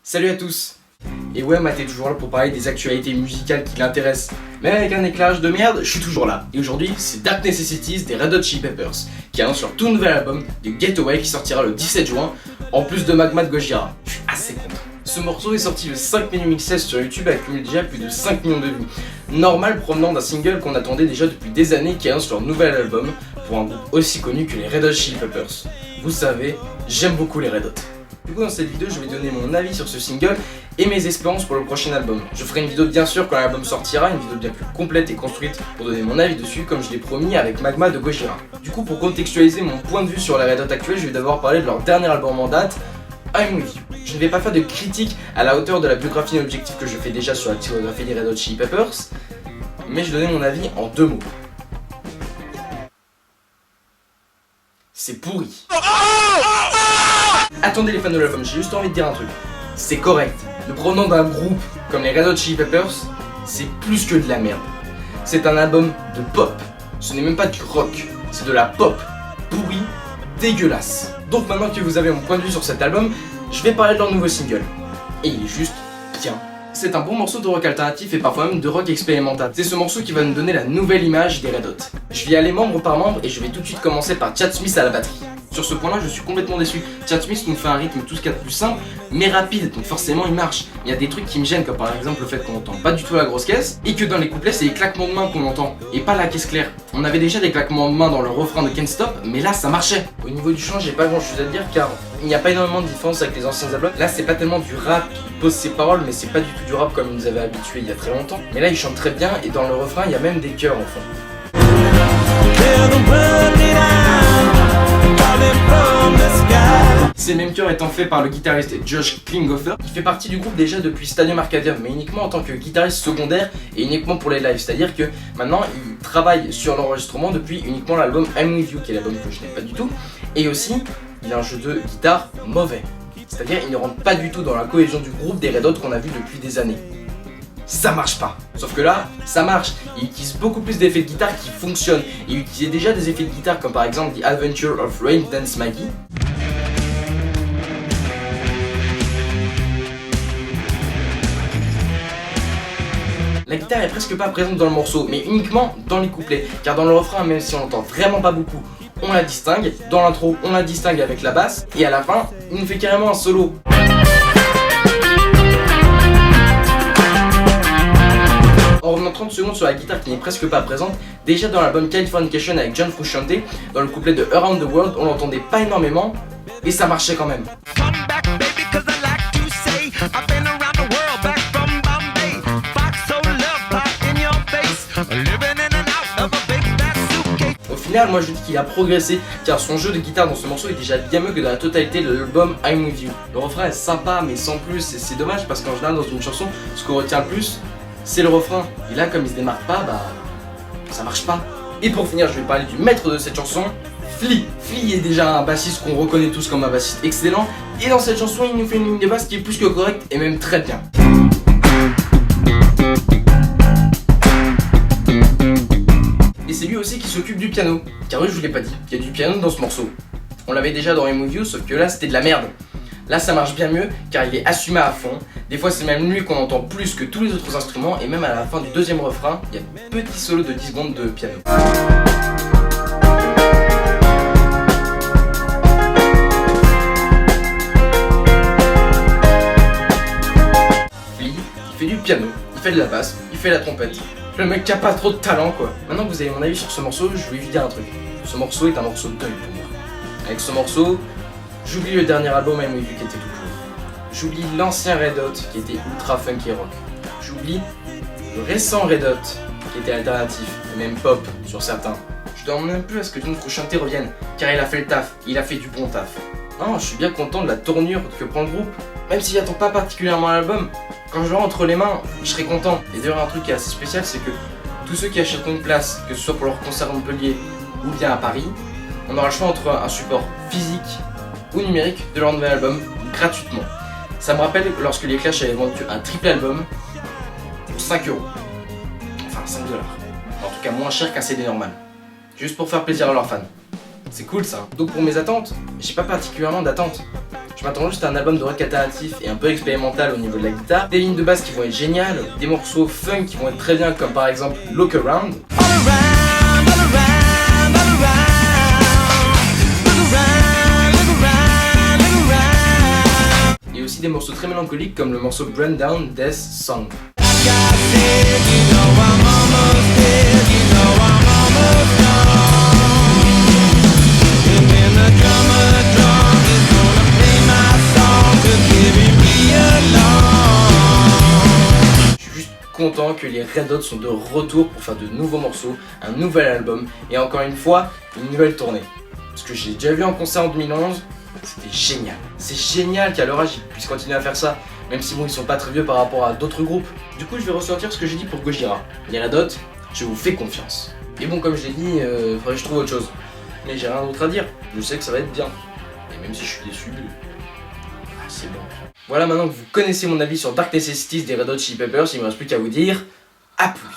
Salut à tous. Et ouais, Matt est toujours là pour parler des actualités musicales qui l'intéressent. Mais avec un éclairage de merde, je suis toujours là. Et aujourd'hui, c'est Dark Necessities des Red Hot Chili Peppers qui annonce leur tout nouvel album de Getaway qui sortira le 17 juin, en plus de Magma de Gojira. Je suis assez content. Ce morceau est sorti le 5 mai 2016 sur YouTube et accumule déjà plus de 5 millions de vues. Normal provenant d'un single qu'on attendait déjà depuis des années qui annonce leur nouvel album pour un groupe aussi connu que les Red Hot Chili Peppers. Vous savez, j'aime beaucoup les Red Hot. Du coup dans cette vidéo je vais donner mon avis sur ce single et mes espérances pour le prochain album. Je ferai une vidéo bien sûr quand l'album sortira, une vidéo bien plus complète et construite pour donner mon avis dessus comme je l'ai promis avec Magma de Gojira. Du coup pour contextualiser mon point de vue sur les Red Hot actuels, je vais d'abord parler de leur dernier album en date, I'm With You. Je ne vais pas faire de critique à la hauteur de la biographie objective que je fais déjà sur la discographie des Red Hot Chili Peppers, mais je vais donner mon avis en 2 mots. C'est pourri. Attendez les fans de l'album, j'ai juste envie de dire un truc. C'est correct. Le provenant d'un groupe comme les Red Hot Chili Peppers, c'est plus que de la merde. C'est un album de pop. Ce n'est même pas du rock, c'est de la pop. Pourri, dégueulasse. Donc maintenant que vous avez mon point de vue sur cet album, je vais parler de leur nouveau single. Et il est juste bien. C'est un bon morceau de rock alternatif et parfois même de rock expérimental. C'est ce morceau qui va nous donner la nouvelle image des Red Hot. Je vais y aller membre par membre et je vais tout de suite commencer par Chad Smith à la batterie. Sur ce point là je suis complètement déçu. Chad Smith nous fait un rythme tout ce qu'il y a de plus simple mais rapide, donc forcément il marche. Il y a des trucs qui me gênent comme par exemple le fait qu'on entend pas du tout la grosse caisse et que dans les couplets c'est les claquements de main qu'on entend et pas la caisse claire. On avait déjà des claquements de main dans le refrain de Can't Stop mais là ça marchait. Au niveau du chant j'ai pas grand chose à dire car il n'y a pas énormément de différence avec les anciens albums. Là c'est pas tellement du rap qui pose ses paroles mais c'est pas du tout du rap comme ils nous avaient habitués il y a très longtemps. Mais là il chante très bien et dans le refrain il y a même des chœurs en fond. Ces mêmes chœurs étant faits par le guitariste Josh Klinghoffer, qui fait partie du groupe déjà depuis Stadium Arcadium, mais uniquement en tant que guitariste secondaire et uniquement pour les lives. C'est-à-dire que maintenant il travaille sur l'enregistrement depuis uniquement l'album I'm With You, qui est l'album que je n'aime pas du tout. Et aussi, il a un jeu de guitare mauvais. C'est-à-dire il ne rentre pas du tout dans la cohésion du groupe des Red Hot qu'on a vu depuis des années. Ça marche pas. Sauf que là, ça marche. Il utilise beaucoup plus d'effets de guitare qui fonctionnent. Il utilisait déjà des effets de guitare comme par exemple The Adventure of Rain Dance Maggie. La guitare est presque pas présente dans le morceau, mais uniquement dans les couplets. Car dans le refrain, même si on l'entend vraiment pas beaucoup, on la distingue. Dans l'intro, on la distingue avec la basse. Et à la fin, il nous fait carrément un solo. En revenant 30 secondes sur la guitare qui n'est presque pas présente, déjà dans l'album Californication avec John Frusciante, dans le couplet de Around the World, on l'entendait pas énormément, et ça marchait quand même. Au final, moi je dis qu'il a progressé, car son jeu de guitare dans ce morceau est déjà bien mieux que dans la totalité de l'album I'm With You. Le refrain est sympa, mais sans plus, et c'est dommage parce qu'en général dans une chanson, ce qu'on retient le plus, c'est le refrain. Et là, comme il se démarque pas, bah ça marche pas. Et pour finir, je vais parler du maître de cette chanson, Flea. Flea est déjà un bassiste qu'on reconnaît tous comme un bassiste excellent. Et dans cette chanson, il nous fait une ligne de basse qui est plus que correcte et même très bien. Et c'est lui aussi qui s'occupe du piano. Car oui, je vous l'ai pas dit, il y a du piano dans ce morceau. On l'avait déjà dans I'm With You, sauf que là, c'était de la merde. Là ça marche bien mieux car il est assumé à fond. Des fois c'est même lui qu'on entend plus que tous les autres instruments. Et même à la fin du deuxième refrain, il y a un petit solo de 10 secondes de piano. Flea, il fait du piano, il fait de la basse, il fait la trompette. Le mec qui a pas trop de talent quoi. Maintenant que vous avez mon avis sur ce morceau, je vais vous dire un truc. Ce morceau est un morceau de deuil pour moi. Avec ce morceau, j'oublie le dernier album I'm With You qui était tout pourri. J'oublie l'ancien Red Hot qui était ultra funk et rock. J'oublie le récent Red Hot qui était alternatif et même pop sur certains. Je demande même plus à ce que John Frusciante revienne car il a fait le taf, il a fait du bon taf. Non, je suis bien content de la tournure que prend le groupe. Même si j'attends pas particulièrement l'album, quand je l'aurai entre les mains, je serai content. Et d'ailleurs un truc qui est assez spécial, c'est que tous ceux qui achèteront une place, que ce soit pour leur concert à Montpellier ou bien à Paris, on aura le choix entre un support physique ou numérique de leur nouvel album gratuitement. Ça me rappelle lorsque les Clash avaient vendu un triple album pour 5 €. Enfin 5 $. En tout cas moins cher qu'un CD normal. Juste pour faire plaisir à leurs fans. C'est cool ça. Donc pour mes attentes, j'ai pas particulièrement d'attentes. Je m'attends juste à un album de rock alternatif et un peu expérimental au niveau de la guitare, des lignes de basse qui vont être géniales, des morceaux funk qui vont être très bien comme par exemple Look Around. Et aussi des morceaux très mélancoliques comme le morceau Burn Down Death Song. Content que les Red Hot sont de retour pour faire de nouveaux morceaux, un nouvel album et encore une fois une nouvelle tournée. Ce que j'ai déjà vu en concert en 2011, c'était génial. C'est génial qu'à leur âge ils puissent continuer à faire ça, même si bon ils sont pas très vieux par rapport à d'autres groupes. Du coup je vais ressortir ce que j'ai dit pour Gojira. Les Red Hot, je vous fais confiance. Et bon comme je l'ai dit, faudrait que je trouve autre chose. Mais j'ai rien d'autre à dire, je sais que ça va être bien. Et même si je suis déçu, c'est bon. Voilà, maintenant que vous connaissez mon avis sur Dark Necessities des Red Hot Chili Peppers, il me reste plus qu'à vous dire à plus.